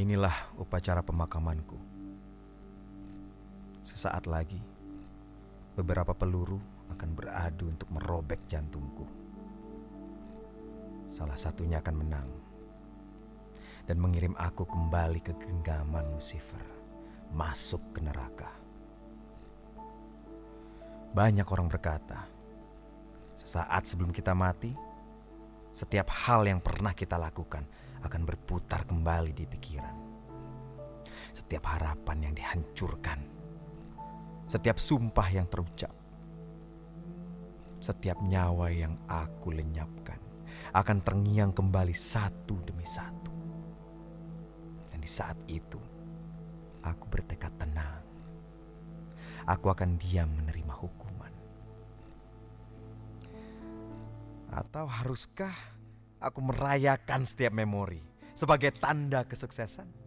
Inilah upacara pemakamanku. Sesaat lagi, beberapa peluru akan beradu untuk merobek jantungku. Salah satunya akan menang dan mengirim aku kembali ke genggaman Lucifer, masuk ke neraka. Banyak orang berkata, sesaat sebelum kita mati, setiap hal yang pernah kita lakukan akan berputar kembali di pikiran. Setiap harapan yang dihancurkan, setiap sumpah yang terucap, setiap nyawa yang aku lenyapkan akan terngiang kembali satu demi satu. Dan di saat itu, aku bertekad tenang. Aku akan diam menerima hukuman. Atau haruskah aku merayakan setiap memori sebagai tanda kesuksesan?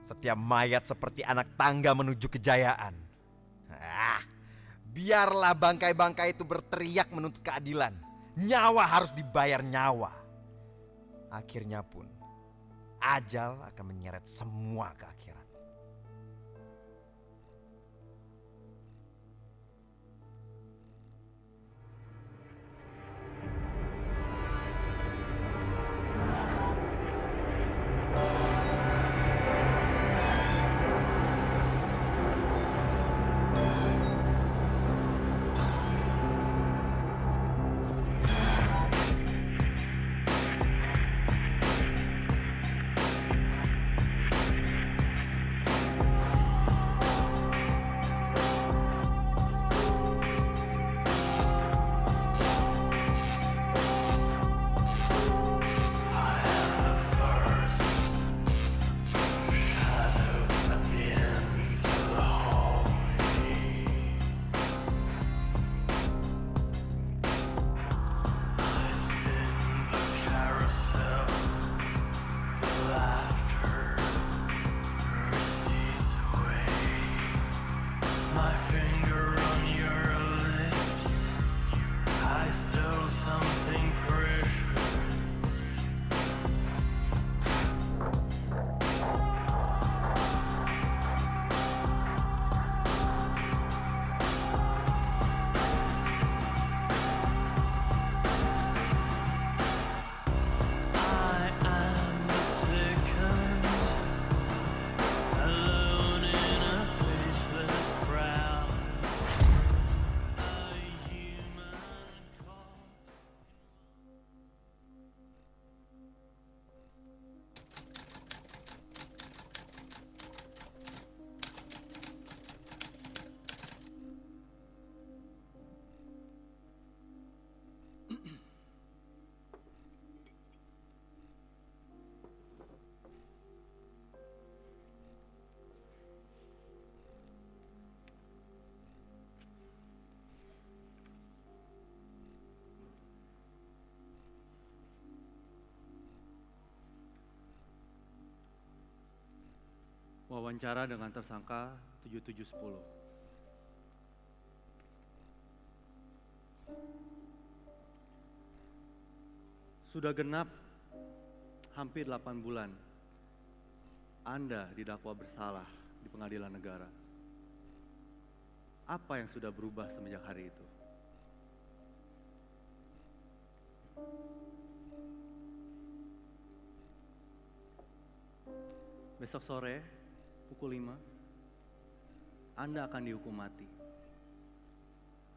Setiap mayat seperti anak tangga menuju kejayaan. Biarlah bangkai-bangkai itu berteriak menuntut keadilan. Nyawa harus dibayar nyawa. Akhirnya pun, ajal akan menyeret semua ke akhirat. Wawancara dengan tersangka 7710. Sudah genap hampir 8 bulan Anda didakwa bersalah di pengadilan negara. Apa yang sudah berubah semenjak hari itu? Besok sore pukul 5 Anda akan dihukum mati.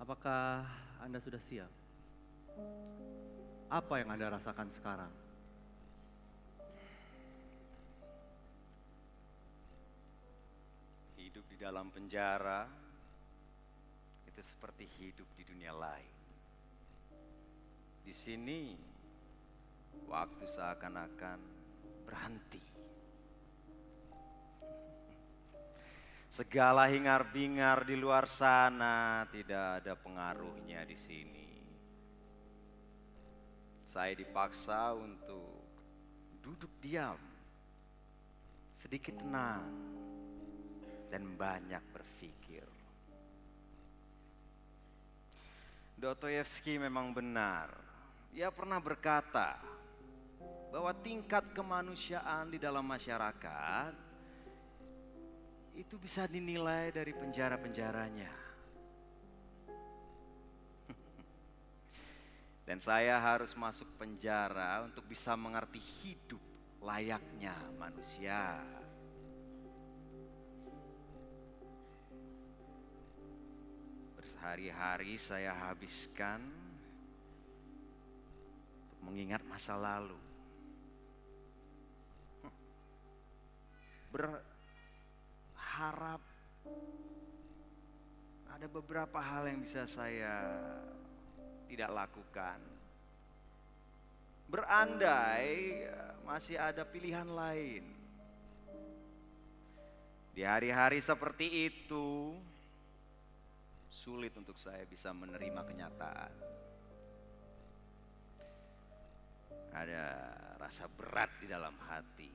Apakah Anda sudah siap? Apa yang Anda rasakan sekarang? Hidup di dalam penjara itu seperti hidup di dunia lain. Di sini waktu seakan-akan berhenti. Segala hingar-bingar di luar sana tidak ada pengaruhnya di sini. Saya dipaksa untuk duduk diam, sedikit tenang, dan banyak berpikir. Dostoyevsky memang benar. Ia pernah berkata, bahwa tingkat kemanusiaan di dalam masyarakat itu bisa dinilai dari penjara-penjaranya. Dan saya harus masuk penjara untuk bisa mengerti hidup layaknya manusia. Berhari-hari saya habiskan untuk mengingat masa lalu. Berharap ada beberapa hal yang bisa saya tidak lakukan. Berandai masih ada pilihan lain. Di hari-hari seperti itu, sulit untuk saya bisa menerima kenyataan. Ada rasa berat di dalam hati,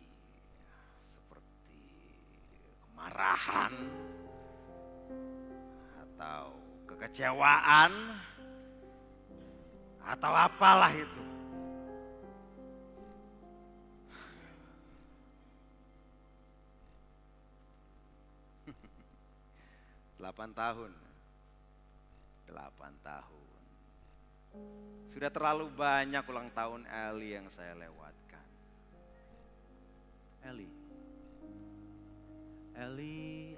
seperti kemarahan atau kekecewaan atau apalah itu. Delapan tahun. Sudah terlalu banyak ulang tahun Eli yang saya lewatkan. Eli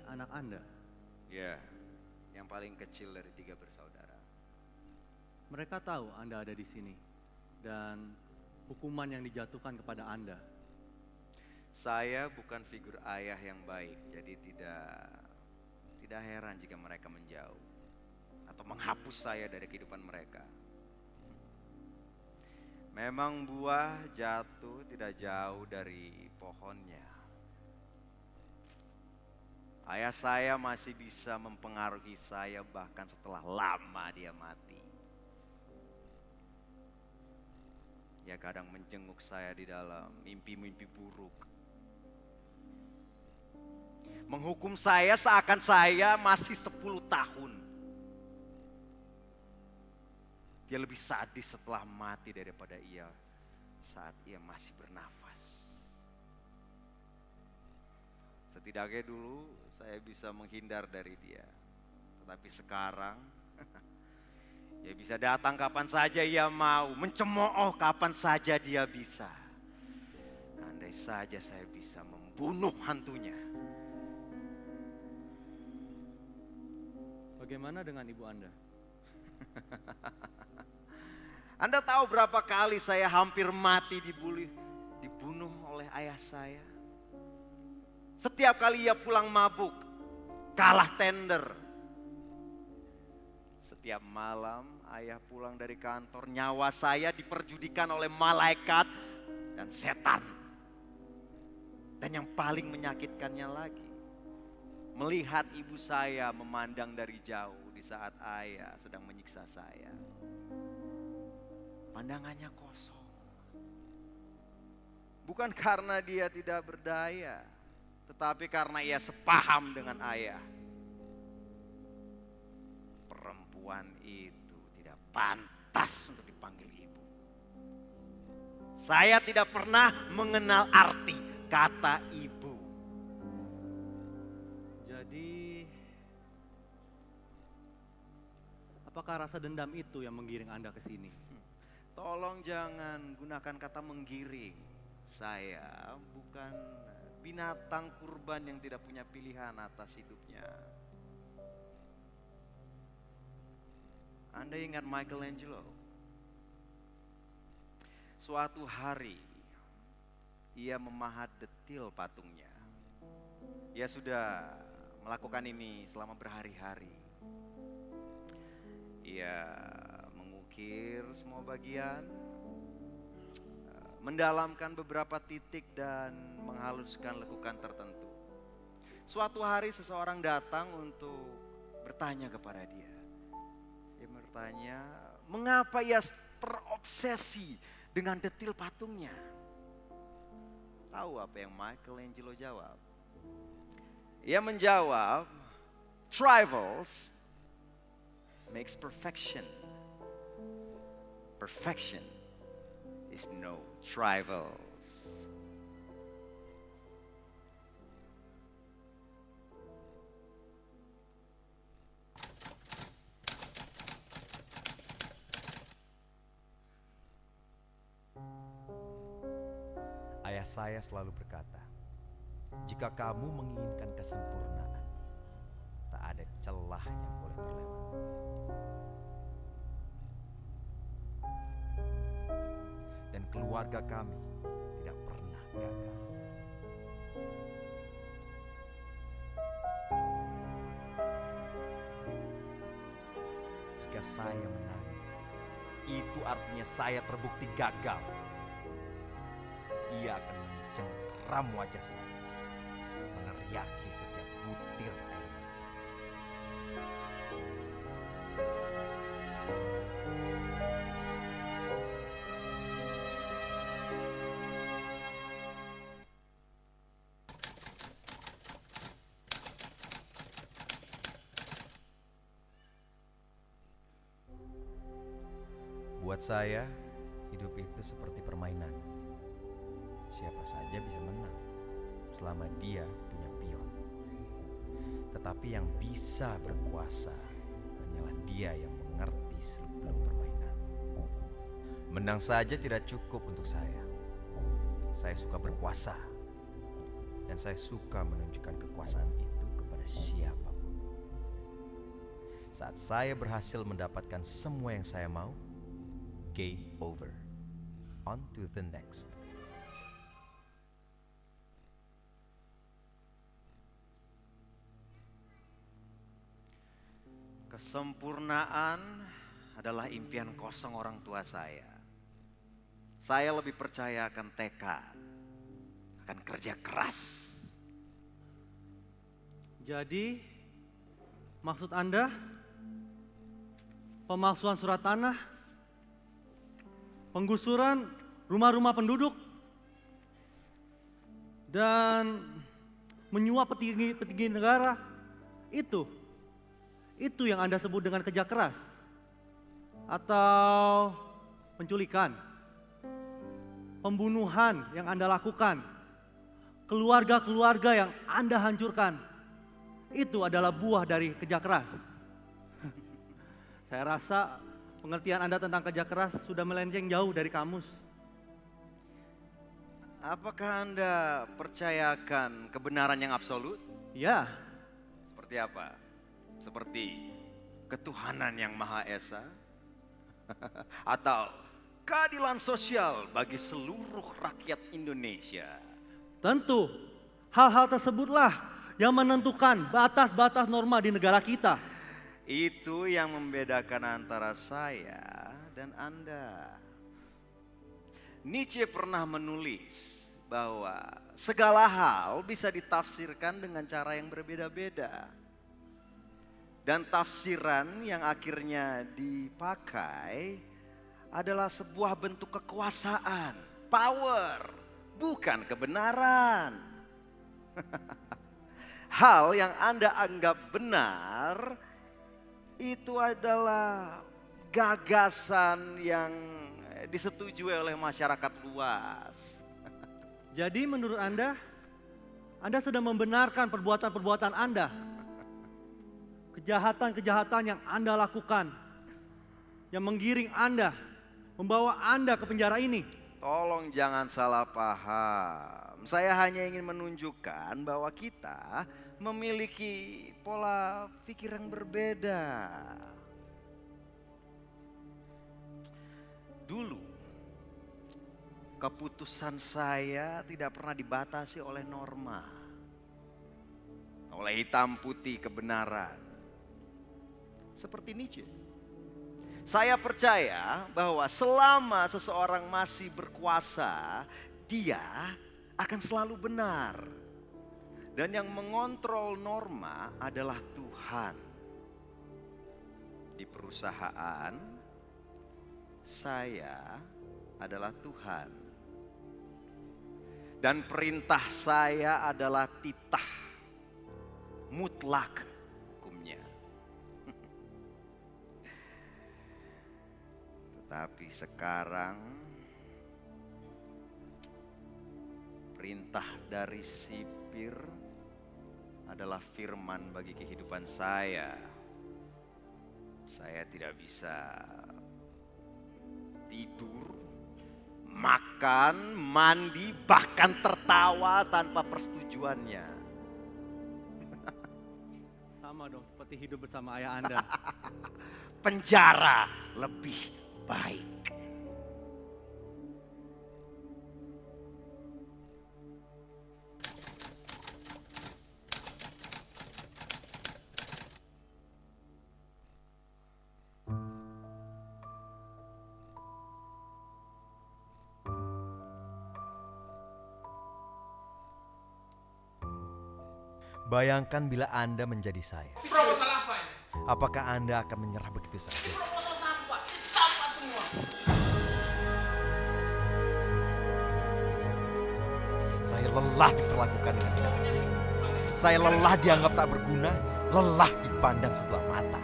anak Anda. Ya, yang paling kecil dari 3 bersaudara. Mereka tahu Anda ada di sini dan hukuman yang dijatuhkan kepada Anda. Saya bukan figur ayah yang baik, jadi tidak heran jika mereka menjauh atau menghapus saya dari kehidupan mereka. Memang buah jatuh tidak jauh dari pohonnya. Ayah saya masih bisa mempengaruhi saya bahkan setelah lama dia mati. Dia kadang menjenguk saya di dalam mimpi-mimpi buruk. Menghukum saya seakan saya masih 10 tahun. Dia lebih sadis setelah mati daripada ia saat ia masih bernafas. Setidaknya dulu saya bisa menghindar dari dia. Tetapi sekarang dia bisa datang kapan saja ia mau, mencemooh kapan saja dia bisa. Andai saja saya bisa membunuh hantunya. Bagaimana dengan ibu Anda? Anda tahu berapa kali saya hampir mati dibunuh oleh ayah saya? Setiap kali ia pulang mabuk, kalah tender. Setiap malam ayah pulang dari kantor, nyawa saya diperjudikan oleh malaikat dan setan. Dan yang paling menyakitkannya lagi, melihat ibu saya memandang dari jauh di saat ayah sedang menyiksa saya. Pandangannya kosong. Bukan karena dia tidak berdaya, tetapi karena ia sepaham dengan ayah. Perempuan itu tidak pantas untuk dipanggil ibu. Saya tidak pernah mengenal arti kata ibu. Jadi, apakah rasa dendam itu yang menggiring Anda ke sini? Tolong jangan gunakan kata menggiring. Saya bukan binatang kurban yang tidak punya pilihan atas hidupnya. Anda ingat Michelangelo? Suatu hari ia memahat detil patungnya. Ia sudah melakukan ini selama berhari-hari. Ia mengukir semua bagian, mendalamkan beberapa titik dan menghaluskan lekukan tertentu. Suatu hari seseorang datang untuk bertanya kepada dia. Dia bertanya, mengapa ia terobsesi dengan detil patungnya? Tahu apa yang Michelangelo jawab? Ia menjawab, "Trifles makes perfection. Perfection is no trifles." saya selalu berkata, jika kamu menginginkan kesempurnaan, tak ada celah yang boleh terlewat. Dan keluarga kami tidak pernah gagal. Jika saya menangis, itu artinya saya terbukti gagal. Ia akan mencengkeram wajah saya, meneriaki setiap butir air mata. Buat saya, hidup itu seperti permainan. Siapa saja bisa menang selama dia punya pion. Tetapi yang bisa berkuasa hanyalah dia yang mengerti seluk-beluk permainan. Menang saja tidak cukup untuk saya. Saya suka berkuasa. Dan saya suka menunjukkan kekuasaan itu kepada siapapun. Saat saya berhasil mendapatkan semua yang saya mau, game over. On to the next. Kesempurnaan adalah impian kosong orang tua saya. Saya lebih percaya akan tekad, akan kerja keras. Jadi, maksud Anda pemalsuan surat tanah, penggusuran rumah-rumah penduduk, dan menyuap petinggi negara, itu yang Anda sebut dengan kerja keras atau penculikan, pembunuhan yang Anda lakukan, keluarga-keluarga yang Anda hancurkan, itu adalah buah dari kerja keras. Saya rasa pengertian Anda tentang kerja keras sudah melenceng jauh dari kamus. Apakah Anda percayakan kebenaran yang absolut? Ya, Seperti apa? Seperti ketuhanan yang Maha Esa? Atau keadilan sosial bagi seluruh rakyat Indonesia? tentu hal-hal tersebutlah yang menentukan batas-batas norma di negara kita. Itu yang membedakan antara saya dan Anda. Nietzsche pernah menulis bahwa segala hal bisa ditafsirkan dengan cara yang berbeda-beda. Dan tafsiran yang akhirnya dipakai adalah sebuah bentuk kekuasaan, power, bukan kebenaran. Hal yang Anda anggap benar itu adalah gagasan yang disetujui oleh masyarakat luas. Jadi menurut Anda sedang membenarkan perbuatan-perbuatan Anda. Kejahatan-kejahatan yang Anda lakukan, yang menggiring Anda, membawa Anda ke penjara ini. Tolong jangan salah paham. Saya hanya ingin menunjukkan bahwa kita memiliki pola pikir yang berbeda. Dulu, keputusan saya tidak pernah dibatasi oleh norma, oleh hitam putih kebenaran. Seperti Nietzsche. Saya percaya bahwa selama seseorang masih berkuasa, dia akan selalu benar. Dan yang mengontrol norma adalah Tuhan. Di perusahaan, saya adalah Tuhan. Dan perintah saya adalah titah mutlak hukumnya. Tetapi sekarang perintah dari sipir adalah firman bagi kehidupan saya. Saya tidak bisa tidur makan, mandi, bahkan tertawa tanpa persetujuannya. Sama dong seperti hidup bersama ayah Anda. Penjara lebih baik. Bayangkan bila Anda menjadi saya. Proposal apa ini? Apakah Anda akan menyerah begitu saja? Proposal sampah, ini sampah semua. Saya lelah diperlakukan dengan tidak adil. Saya lelah dianggap tak berguna, lelah dipandang sebelah mata.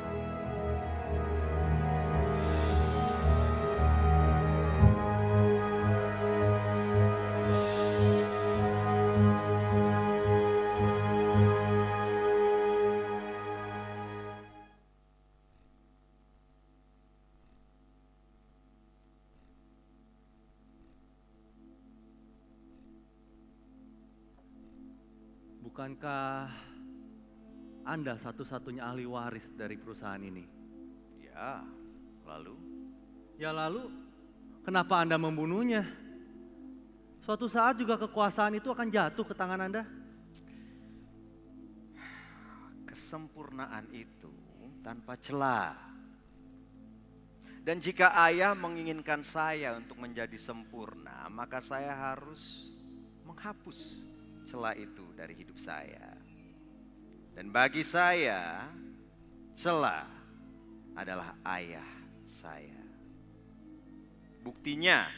Bukankah Anda satu-satunya ahli waris dari perusahaan ini? Ya, lalu Ya lalu, kenapa Anda membunuhnya? Suatu saat juga kekuasaan itu akan jatuh ke tangan Anda. kesempurnaan itu tanpa celah. Dan jika ayah menginginkan saya untuk menjadi sempurna, maka saya harus menghapus celah itu dari hidup saya. Dan bagi saya, celah adalah ayah saya. Buktinya,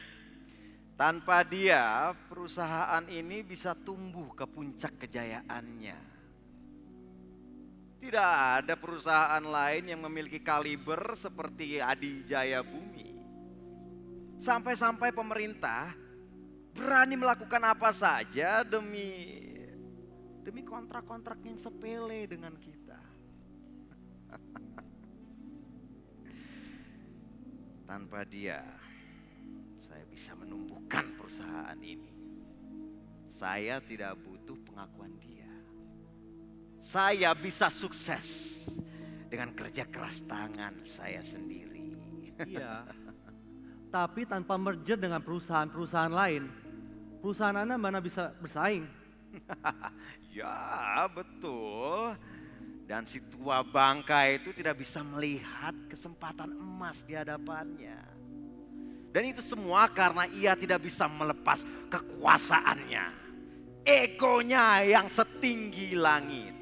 tanpa dia perusahaan ini bisa tumbuh ke puncak kejayaannya. Tidak ada perusahaan lain yang memiliki kaliber seperti Adi Jaya Bumi. Sampai-sampai pemerintah berani melakukan apa saja demi kontrak-kontrak yang sepele dengan kita. Tanpa dia, saya bisa menumbuhkan perusahaan ini. Saya tidak butuh pengakuan dia. Saya bisa sukses dengan kerja keras tangan saya sendiri. Iya, tapi tanpa merger dengan perusahaan-perusahaan lain, perusahaan Anda mana bisa bersaing? Ya, betul. Dan si tua bangka itu tidak bisa melihat kesempatan emas di hadapannya. Dan itu semua karena ia tidak bisa melepas kekuasaannya. Egonya yang setinggi langit.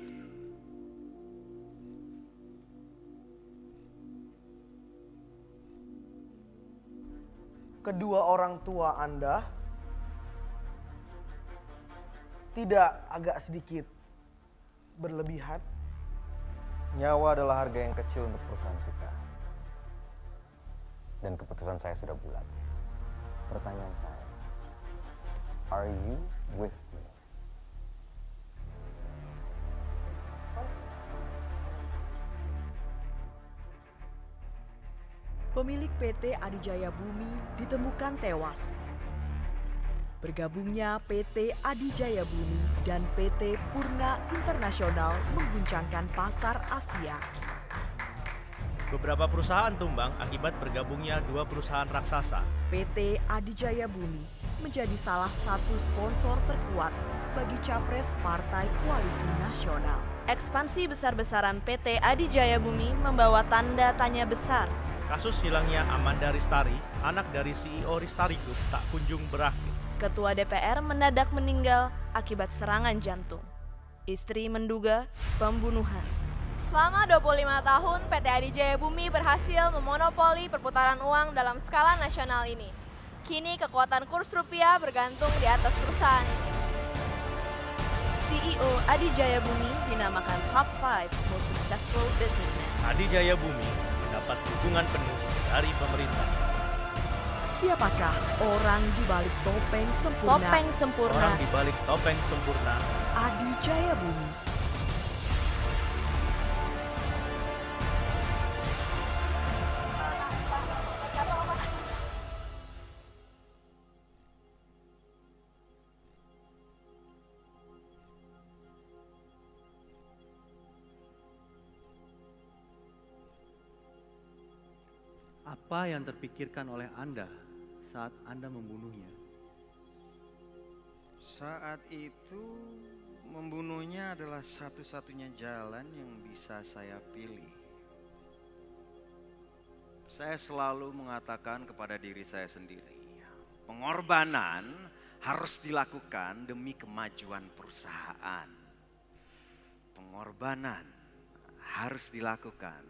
Kedua orang tua Anda tidak agak sedikit berlebihan? Nyawa adalah harga yang kecil untuk perusahaan kita. Dan keputusan saya sudah bulat. Pertanyaan saya, are you with me? Pemilik PT Adijaya Bumi ditemukan tewas. Bergabungnya PT Adijaya Bumi dan PT Purna Internasional mengguncangkan pasar Asia. Beberapa perusahaan tumbang akibat bergabungnya dua perusahaan raksasa. PT Adijaya Bumi menjadi salah satu sponsor terkuat bagi capres Partai Koalisi Nasional. Ekspansi besar-besaran PT Adijaya Bumi membawa tanda tanya besar. Kasus hilangnya Amanda Ristari, anak dari CEO Ristari Group, tak kunjung berakhir. Ketua DPR mendadak meninggal akibat serangan jantung. Istri menduga pembunuhan. Selama 25 tahun, PT Adijaya Bumi berhasil memonopoli perputaran uang dalam skala nasional ini. Kini kekuatan kurs rupiah bergantung di atas perusahaan ini. CEO Adijaya Bumi dinamakan Top 5 Most Successful Businessman. Adijaya Bumi mendapat dukungan penuh dari pemerintah. Siapakah orang di balik topeng sempurna? Topeng sempurna. Orang di balik topeng sempurna Adijaya Bumi. Apa yang terpikirkan oleh Anda saat Anda membunuhnya? Saat itu membunuhnya adalah satu-satunya jalan yang bisa saya pilih. Saya selalu mengatakan kepada diri saya sendiri, pengorbanan harus dilakukan demi kemajuan perusahaan. Pengorbanan harus dilakukan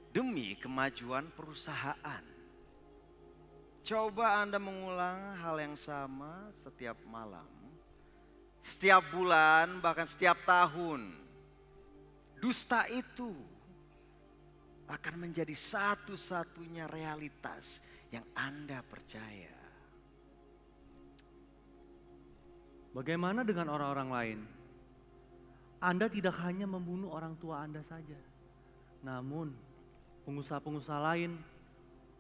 demi kemajuan perusahaan. Coba Anda mengulang hal yang sama setiap malam, setiap bulan, bahkan setiap tahun. Dusta itu akan menjadi satu-satunya realitas yang Anda percaya. Bagaimana dengan orang-orang lain? Anda tidak hanya membunuh orang tua Anda saja, namun pengusaha-pengusaha lain,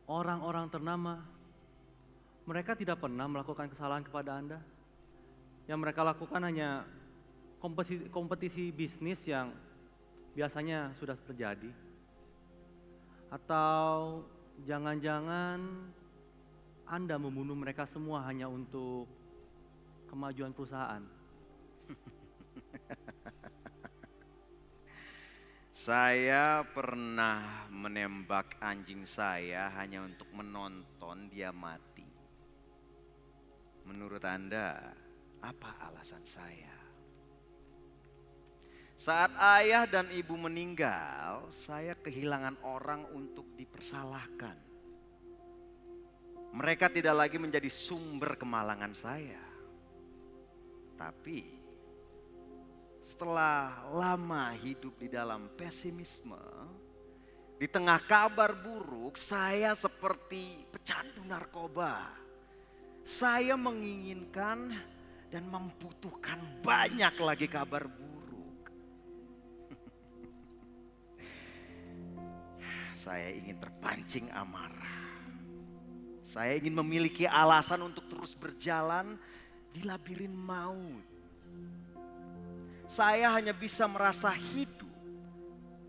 orang-orang ternama, mereka tidak pernah melakukan kesalahan kepada Anda. Yang mereka lakukan hanya kompetisi bisnis yang biasanya sudah terjadi. Atau jangan-jangan Anda membunuh mereka semua hanya untuk kemajuan perusahaan. Saya pernah menembak anjing saya hanya untuk menonton dia mati. Menurut Anda, apa alasan saya? Saat ayah dan ibu meninggal, saya kehilangan orang untuk dipersalahkan. Mereka tidak lagi menjadi sumber kemalangan saya. Tapi setelah lama hidup di dalam pesimisme, di tengah kabar buruk, saya seperti pecandu narkoba. Saya menginginkan dan membutuhkan banyak lagi kabar buruk. Saya ingin terpancing amarah. Saya ingin memiliki alasan untuk terus berjalan di labirin maut. Saya hanya bisa merasa hidup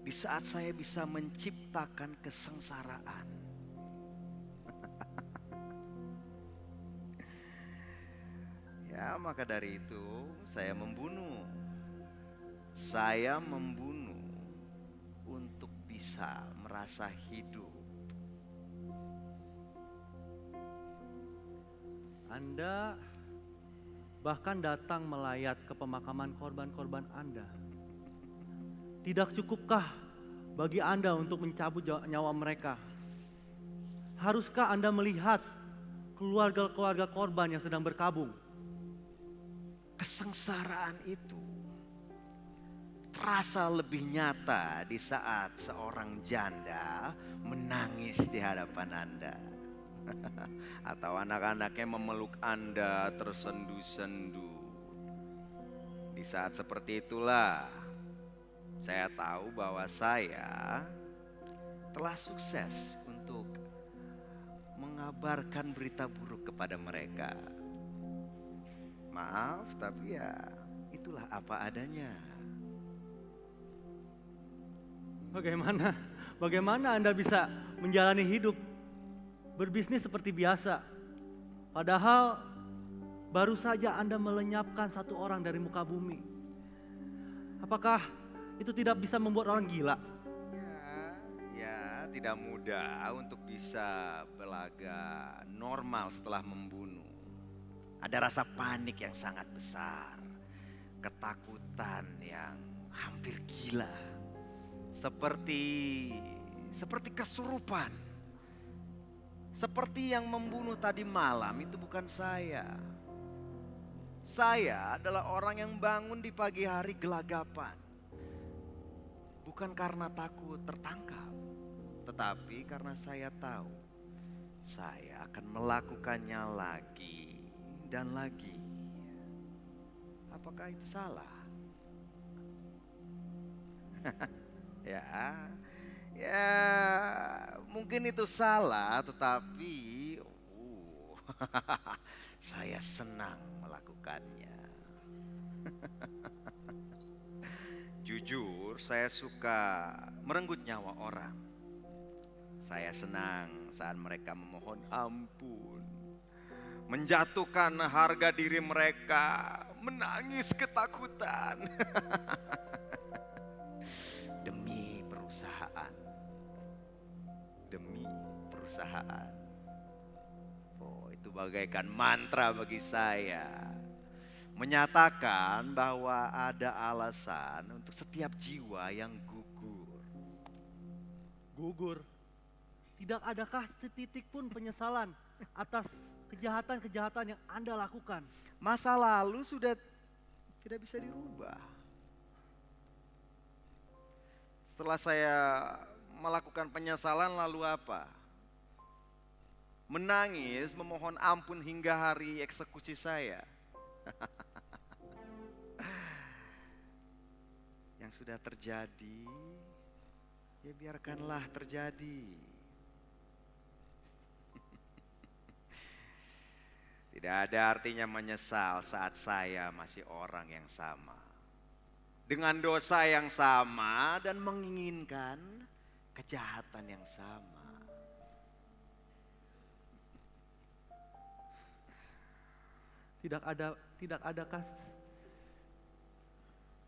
di saat saya bisa menciptakan kesengsaraan. Ya, maka dari itu saya membunuh. Saya membunuh untuk bisa merasa hidup. Anda bahkan datang melayat ke pemakaman korban-korban Anda. Tidak cukupkah bagi Anda untuk mencabut nyawa mereka? Haruskah Anda melihat keluarga-keluarga korban yang sedang berkabung? Kesengsaraan itu terasa lebih nyata di saat seorang janda menangis di hadapan Anda. Atau anak-anaknya memeluk Anda tersendu-sendu. Di saat seperti itulah saya tahu bahwa saya telah sukses untuk mengabarkan berita buruk kepada mereka. Maaf, tapi ya itulah apa adanya. Bagaimana Anda bisa menjalani hidup berbisnis seperti biasa, padahal baru saja Anda melenyapkan satu orang dari muka bumi? Apakah itu tidak bisa membuat orang gila? Ya, tidak mudah untuk bisa belaga normal setelah membunuh. Ada rasa panik yang sangat besar, ketakutan yang hampir gila, seperti kesurupan. Seperti yang membunuh tadi malam itu bukan saya. Saya adalah orang yang bangun di pagi hari gelagapan. Bukan karena takut tertangkap, tetapi karena saya tahu saya akan melakukannya lagi dan lagi. Apakah itu salah? Ya, mungkin itu salah, tetapi saya senang melakukannya. Jujur, saya suka merenggut nyawa orang. Saya senang saat mereka memohon ampun, menjatuhkan harga diri mereka, menangis ketakutan. Demi perusahaan. Demi perusahaan. Oh, itu bagaikan mantra bagi saya. Menyatakan bahwa ada alasan untuk setiap jiwa yang gugur. Gugur. Tidak adakah setitik pun penyesalan atas kejahatan-kejahatan yang Anda lakukan? Masa lalu sudah tidak bisa dirubah. Setelah saya melakukan penyesalan, lalu apa? Menangis, memohon ampun hingga hari eksekusi saya. Yang sudah terjadi, ya biarkanlah terjadi. Tidak ada artinya menyesal saat saya masih orang yang sama, dengan dosa yang sama dan menginginkan kejahatan yang sama. Tidak adakah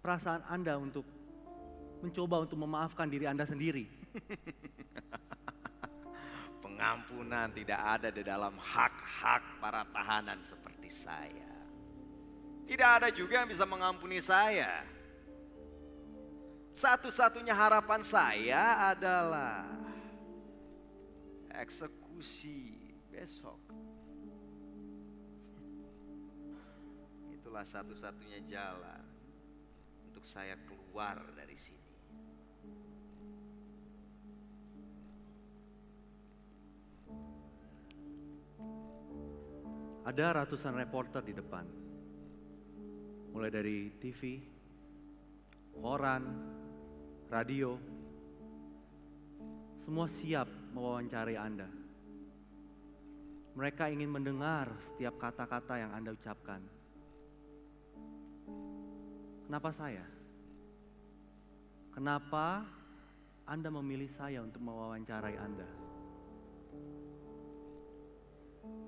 perasaan Anda untuk mencoba untuk memaafkan diri Anda sendiri? Pengampunan tidak ada di dalam hak-hak para tahanan seperti saya. Tidak ada juga yang bisa mengampuni saya. Satu-satunya harapan saya adalah eksekusi besok. Itulah satu-satunya jalan untuk saya keluar dari sini. Ada ratusan reporter di depan. Mulai dari TV, koran, radio. Semua siap mewawancarai Anda. Mereka ingin mendengar setiap kata-kata yang Anda ucapkan. Kenapa saya? Kenapa Anda memilih saya untuk mewawancarai Anda?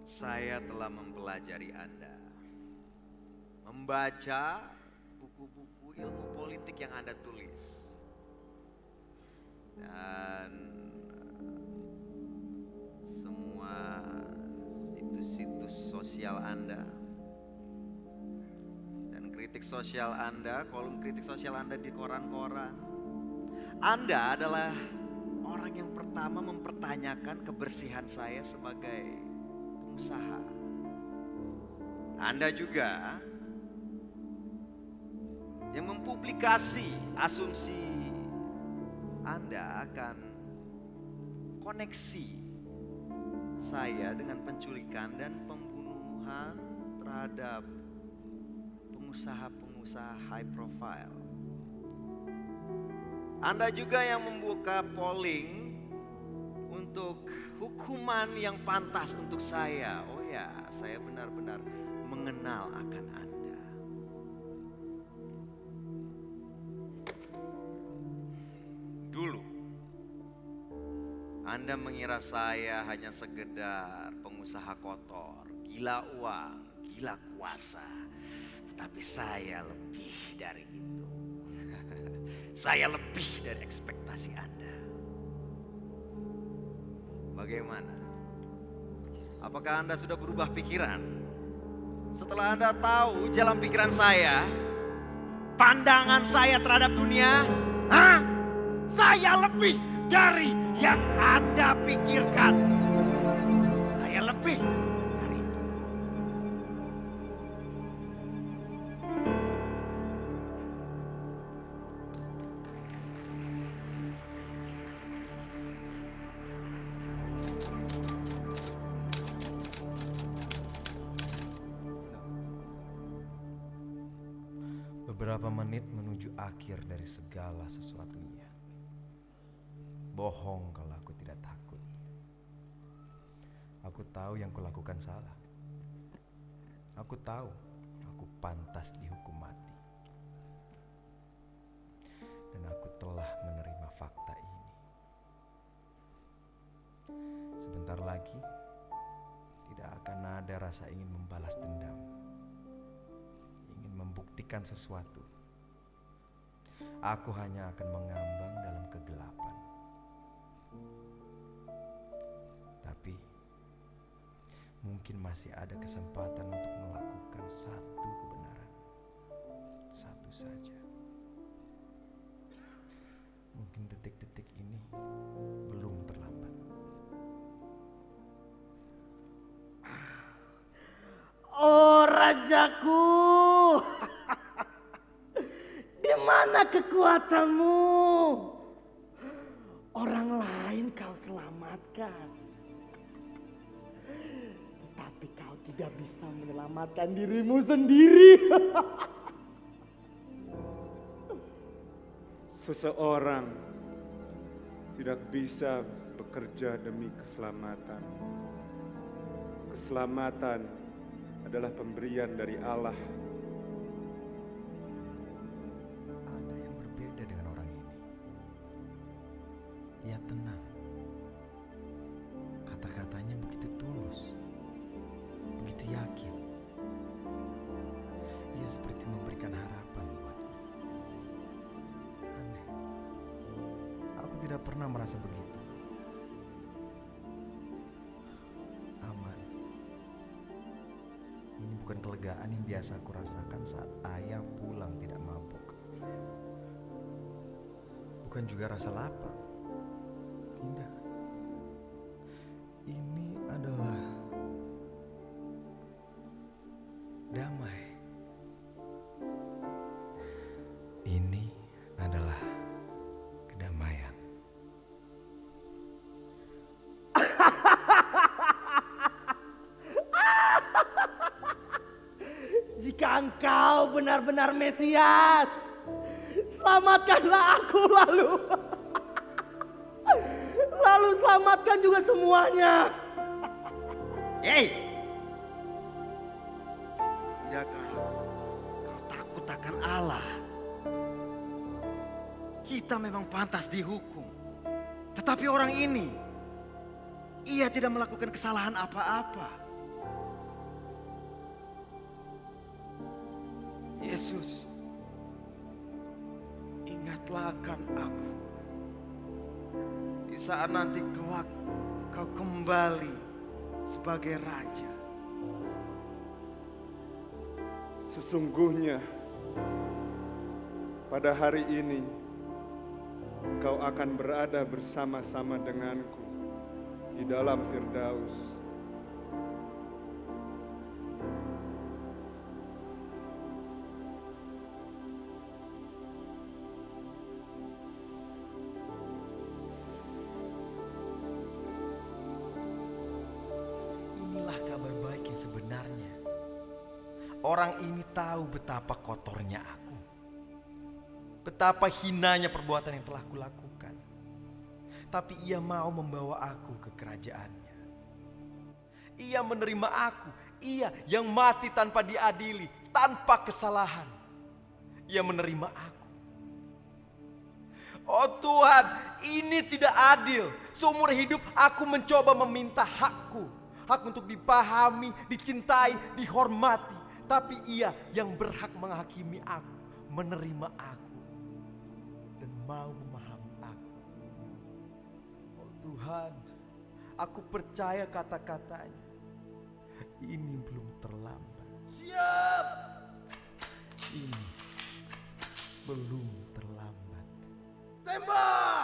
Saya telah mempelajari Anda, membaca buku-buku ilmu politik yang Anda tulis, dan semua situs-situs sosial Anda, dan kritik sosial Anda, kolom kritik sosial Anda di koran-koran. Anda adalah orang yang pertama mempertanyakan kebersihan saya sebagai usaha. Anda juga yang mempublikasi asumsi Anda akan koneksi saya dengan penculikan dan pembunuhan terhadap pengusaha-pengusaha high profile. Anda juga yang membuka polling untuk hukuman yang pantas untuk saya. Oh ya, saya benar-benar mengenal akan Anda. Dulu, Anda mengira saya hanya sekedar pengusaha kotor, gila uang, gila kuasa. Tetapi saya lebih dari itu. Saya lebih dari ekspektasi Anda. Bagaimana? Apakah Anda sudah berubah pikiran? Setelah Anda tahu jalan pikiran saya, pandangan saya terhadap dunia, saya lebih dari yang Anda pikirkan. Saya lebih dari itu. Beberapa menit menuju akhir dari segala sesuatunya. Bohong kalau aku tidak takut. Aku tahu yang kulakukan salah. Aku tahu aku pantas dihukum mati. Dan aku telah menerima fakta ini. Sebentar lagi tidak akan ada rasa ingin membalas dendam, ingin membuktikan sesuatu. Aku hanya akan mengambang dalam kegelapan. Tapi mungkin masih ada kesempatan untuk melakukan satu kebenaran. Satu saja. Mungkin detik-detik ini belum terlambat. Oh rajaku, di mana kekuatanmu? Orang lain kau selamatkan, tetapi kau tidak bisa menyelamatkan dirimu sendiri. Seseorang tidak bisa bekerja demi keselamatan. Keselamatan adalah pemberian dari Allah. Ada yang berbeda dengan orang ini. Ia tenang. Kata-katanya begitu tulus, begitu yakin. Ia seperti memberikan harapan buatku. Aneh. Aku tidak pernah merasa begitu. Aman. Ini bukan kelegaan yang biasa aku rasakan saat ayah pulang tidak mabuk. Bukan juga rasa lapar. Tidak. Ini adalah damai. Ini adalah kedamaian. Jika engkau benar-benar Mesias, selamatkanlah aku lalu. Lalu selamatkan juga semuanya. Hei! Tidakkah kau takut akan Allah? Kita memang pantas dihukum. Tetapi orang ini, ia tidak melakukan kesalahan apa-apa. Yesus, ingatlah akan aku. Di saat nanti kelak kau kembali sebagai Raja. Sesungguhnya pada hari ini engkau akan berada bersama-sama denganku di dalam Firdaus. Inilah kabar baik yang sebenarnya. Orang ini tahu betapa kotornya aku. Betapa hinanya perbuatan yang telah kulakukan. Tapi ia mau membawa aku ke kerajaannya. Ia menerima aku. Ia yang mati tanpa diadili, tanpa kesalahan. Ia menerima aku. Oh Tuhan, ini tidak adil. Seumur hidup aku mencoba meminta hakku. Hak untuk dipahami, dicintai, dihormati. Tapi ia yang berhak menghakimi aku, menerima aku, dan mau memahami aku. Oh Tuhan, aku percaya kata-katanya. Ini belum terlambat. Siap! Ini belum terlambat. Tembak!